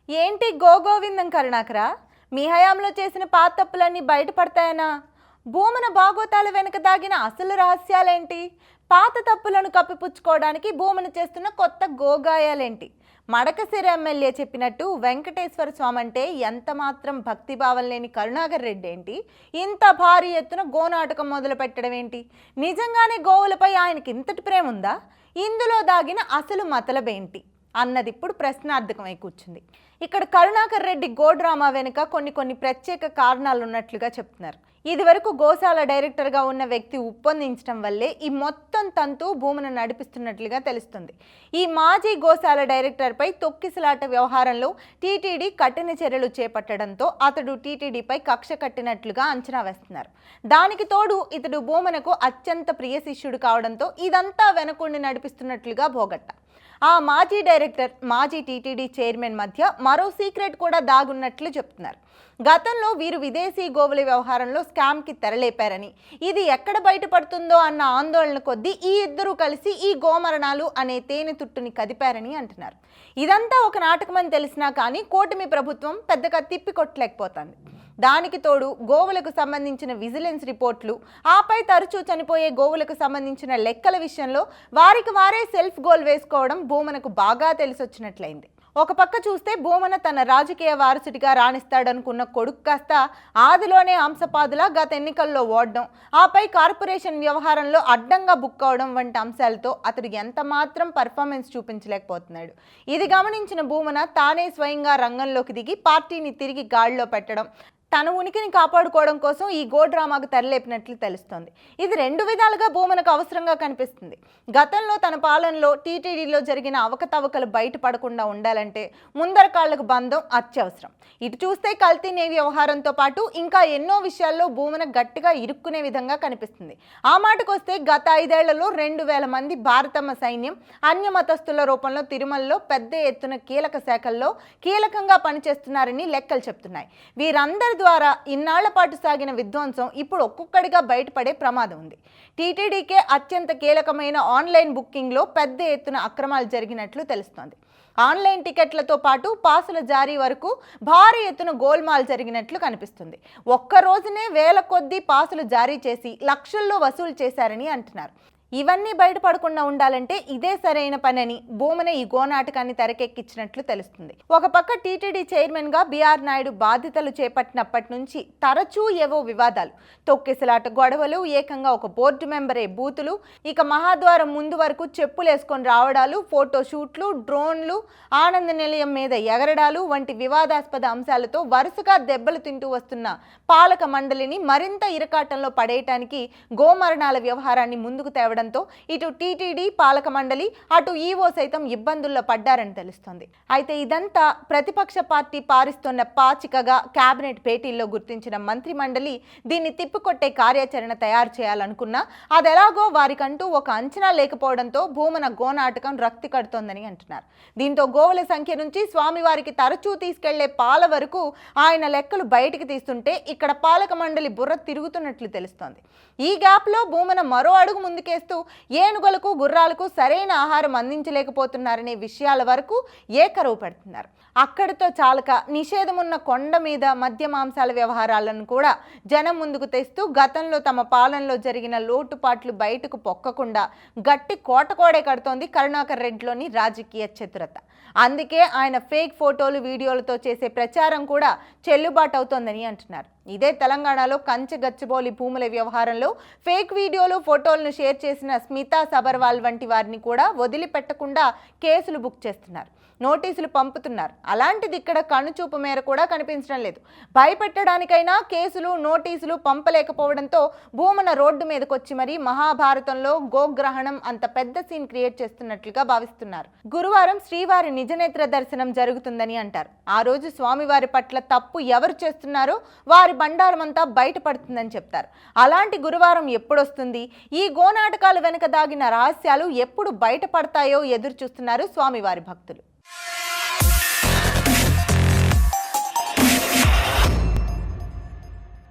ఏంటి గోవిందం కరుణాకరా? మీ హయాంలో చేసిన పాత తప్పులన్నీ బయటపడతాయనా? భూమన బాగోతాల వెనుక దాగిన అసలు రహస్యాలేంటి? పాత తప్పులను కప్పిపుచ్చుకోవడానికి భూమన చేస్తున్న కొత్త గోగాయాలేంటి? మడకసిర ఎమ్మెల్యే చెప్పినట్టు వెంకటేశ్వర స్వామి అంటే ఎంత మాత్రం భక్తిభావం లేని కరుణాకర్ రెడ్డి ఏంటి ఇంత భారీ ఎత్తున గోనాటకం మొదలు పెట్టడం ఏంటి? నిజంగానే గోవులపై ఆయనకి ఇంతటి ప్రేమ ఉందా? ఇందులో దాగిన అసలు మతలబేంటి అన్నది ఇప్పుడు ప్రశ్నార్థకమై కూర్చుంది. ఇక్కడ కరుణాకర్ రెడ్డి గో డ్రామా వెనుక కొన్ని ప్రత్యేక కారణాలు ఉన్నట్లుగా చెప్తున్నారు. ఇదివరకు గోశాల డైరెక్టర్గా ఉన్న వ్యక్తి ఉప్పొందించడం వల్లే ఈ మొత్తం తంతు భూమిని నడిపిస్తున్నట్లుగా తెలుస్తుంది. ఈ మాజీ గోశాల డైరెక్టర్పై తొక్కిసలాట వ్యవహారంలో టీటీడీ కఠిన చర్యలు చేపట్టడంతో అతడు టీటీడీపై కక్ష కట్టినట్లుగా అంచనా వేస్తున్నారు. దానికి తోడు ఇతడు భూమనకు అత్యంత ప్రియ శిష్యుడు కావడంతో ఇదంతా వెనకుండి నడిపిస్తున్నట్లుగా భోగట్ట. ఆ మాజీ డైరెక్టర్, మాజీ టీటీడీ చైర్మన్ మధ్య మరో సీక్రెట్ కూడా దాగున్నట్లు చెప్తున్నారు. గతంలో వీరు విదేశీ గోవుల వ్యవహారంలో స్కామ్కి తెరలేపారని, ఇది ఎక్కడ బయటపడుతుందో అన్న ఆందోళన కొద్దీ ఈ ఇద్దరూ కలిసి ఈ గోమరణాలు అనే తేనె తుట్టుని కదిపారని అంటున్నారు. ఇదంతా ఒక నాటకమని తెలిసినా కానీ కూటమి ప్రభుత్వం పెద్దగా తిప్పికొట్టలేకపోతుంది. దానికి తోడు గోవులకు సంబంధించిన విజిలెన్స్ రిపోర్ట్లు, ఆపై తరచూ చనిపోయే గోవులకు సంబంధించిన లెక్కల విషయంలో వారికి వారే సెల్ఫ్ గోల్ వేసుకోవడం భూమనకు బాగా తెలిసొచ్చినట్లయింది. ఒక పక్క చూస్తే భూమన తన రాజకీయ వారసుడిగా రాణిస్తాడనుకున్న కొడుకు కాస్త ఆదిలోనే అంశపాదులా గత ఎన్నికల్లో ఓడడం, ఆపై కార్పొరేషన్ వ్యవహారంలో అడ్డంగా బుక్ అవడం వంటి అంశాలతో అతడు ఎంత మాత్రం పర్ఫార్మెన్స్ చూపించలేకపోతున్నాడు. ఇది గమనించిన భూమన తానే స్వయంగా రంగంలోకి దిగి పార్టీని తిరిగి గాడిలో పెట్టడం, తన ఉనికిని కాపాడుకోవడం కోసం ఈ గో డ్రామాకు తెరలేపినట్లు తెలుస్తోంది. ఇది రెండు విధాలుగా భూమనకు అవసరంగా కనిపిస్తుంది. గతంలో తన పాలనలో టీటీడీలో జరిగిన అవకతవకలు బయటపడకుండా ఉండాలంటే ముందర కాళ్లకు బంధం అత్యవసరం. ఇటు చూస్తే కల్తీ నేవి వ్యవహారంతో పాటు ఇంకా ఎన్నో విషయాల్లో భూమన గట్టిగా ఇరుక్కునే విధంగా కనిపిస్తుంది. ఆ మాటకొస్తే గత 5 ఏళ్లలో 2000 మంది భారతమ్మ సైన్యం అన్యమతస్థుల రూపంలో తిరుమలలో పెద్ద ఎత్తున కీలక శాఖల్లో కీలకంగా పనిచేస్తున్నారని లెక్కలు చెప్తున్నాయి. వీరందరి ద్వారా ఇన్నాళ్ల పాటు సాగిన విధ్వంసం ఇప్పుడు ఒక్కొక్కడిగా బయటపడే ప్రమాదం ఉంది. టీటీడీకే అత్యంత కీలకమైన ఆన్లైన్ బుకింగ్లో పెద్ద ఎత్తున అక్రమాలు జరిగినట్లు తెలుస్తోంది. ఆన్లైన్ టికెట్లతో పాటు పాసుల జారీ వరకు భారీ ఎత్తున గోల్మాల్ జరిగినట్లు కనిపిస్తుంది. ఒక్క రోజునే వేల కొద్దీ పాసులు జారీ చేసి లక్షల్లో వసూలు చేశారని అంటున్నారు. ఇవన్నీ బయటపడకుండా ఉండాలంటే ఇదే సరైన పనని భూమన ఈ గోనాటకాన్ని తెరకెక్కించినట్లు తెలుస్తుంది. ఒక పక్క టీటీడీ చైర్మన్ గా బిఆర్ నాయుడు బాధ్యతలు చేపట్టినప్పటి నుంచి తరచూ ఏవో వివాదాలు, తొక్కిసలాట గొడవలు, ఏకంగా ఒక బోర్డు మెంబరే బూతులు, ఇక మహాద్వారం ముందు వరకు చెప్పులేసుకొని రావడాలు, ఫోటో షూట్లు, డ్రోన్లు, ఆనంద నిలయం మీద ఎగరడాలు వంటి వివాదాస్పద అంశాలతో వరుసగా దెబ్బలు తింటూ వస్తున్న పాలక మండలిని మరింత ఇరకాటంలో పడేయటానికి గోమరణాల వ్యవహారాన్ని ముందుకు తేవడం, ఇటు టీటీడీ పాలక మండలి, అటు ఈవో సైతం ఇబ్బందుల్లో పడ్డారని తెలుస్తోంది. అయితే ఇదంతా ప్రతిపక్ష పార్టీ పారిస్తున్న పాచికగా కేబినెట్ భేటీల్లో గుర్తించిన మంత్రి మండలి దీన్ని తిప్పికొట్టే కార్యాచరణ తయారు చేయాలనుకున్నా అదెలాగో వారికంటూ ఒక అంచనా లేకపోవడంతో భూమన గోనాటకం రక్తి కడుతోందని అంటున్నారు. దీంతో గోవుల సంఖ్య నుంచి స్వామివారికి తరచూ తీసుకెళ్లే పాల వరకు ఆయన లెక్కలు బయటికి తీస్తుంటే ఇక్కడ పాలక మండలి బుర్ర తిరుగుతున్నట్లు తెలుస్తోంది. ఈ గ్యాప్లో భూమన మరో అడుగు ముందుకేస్తూ ఏనుగులకు, గుర్రాలకు సరైన ఆహారం అందించలేకపోతున్నారనే విషయాల వరకు ఏకరువు పెడుతున్నారు. అక్కడితో చాలక నిషేధమున్న కొండ మీద మద్య మాంసాల వ్యవహారాలను కూడా జనం ముందుకు తెస్తూ గతంలో తమ పాలనలో జరిగిన లోటుపాట్లు బయటకు పొక్కకుండా గట్టి కోటకోడే కడుతోంది కరుణాకర్ రెడ్డిలోని రాజకీయ చతురత. అందుకే ఆయన ఫేక్ ఫోటోలు, వీడియోలతో చేసే ప్రచారం కూడా చెల్లుబాటు అవుతోందని అంటున్నారు. ఇదే తెలంగాణలో కంచె గచ్చిబౌలి భూముల వ్యవహారంలో ఫేక్ వీడియోలు, ఫోటోలను షేర్ చేసిన స్మితా సబర్వాల్ వంటి వారిని కూడా వదిలిపెట్టకుండా కేసులు బుక్ చేస్తున్నారు, నోటీసులు పంపుతున్నారు. అలాంటిది ఇక్కడ కనుచూపు మేర కూడా కనిపించడం లేదు. భయపెట్టడానికైనా కేసులు, నోటీసులు పంపలేకపోవడంతో భూమన రోడ్డు మీదకొచ్చి మరీ మహాభారతంలో గోగ్రహణం అంత పెద్ద సీన్ క్రియేట్ చేస్తున్నట్లుగా భావిస్తున్నారు. గురువారం శ్రీవారి నిజనేత్ర దర్శనం జరుగుతుందని అంటారు. ఆ రోజు స్వామివారి పట్ల తప్పు ఎవరు చేస్తున్నారో వారి బండారం అంతా బయటపడుతుందని చెప్తారు. అలాంటి గురువారం ఎప్పుడొస్తుంది? ఈ గోనాటకాలు వెనుక దాగిన రహస్యాలు ఎప్పుడు బయటపడతాయో ఎదురు చూస్తున్నారు స్వామివారి భక్తులు.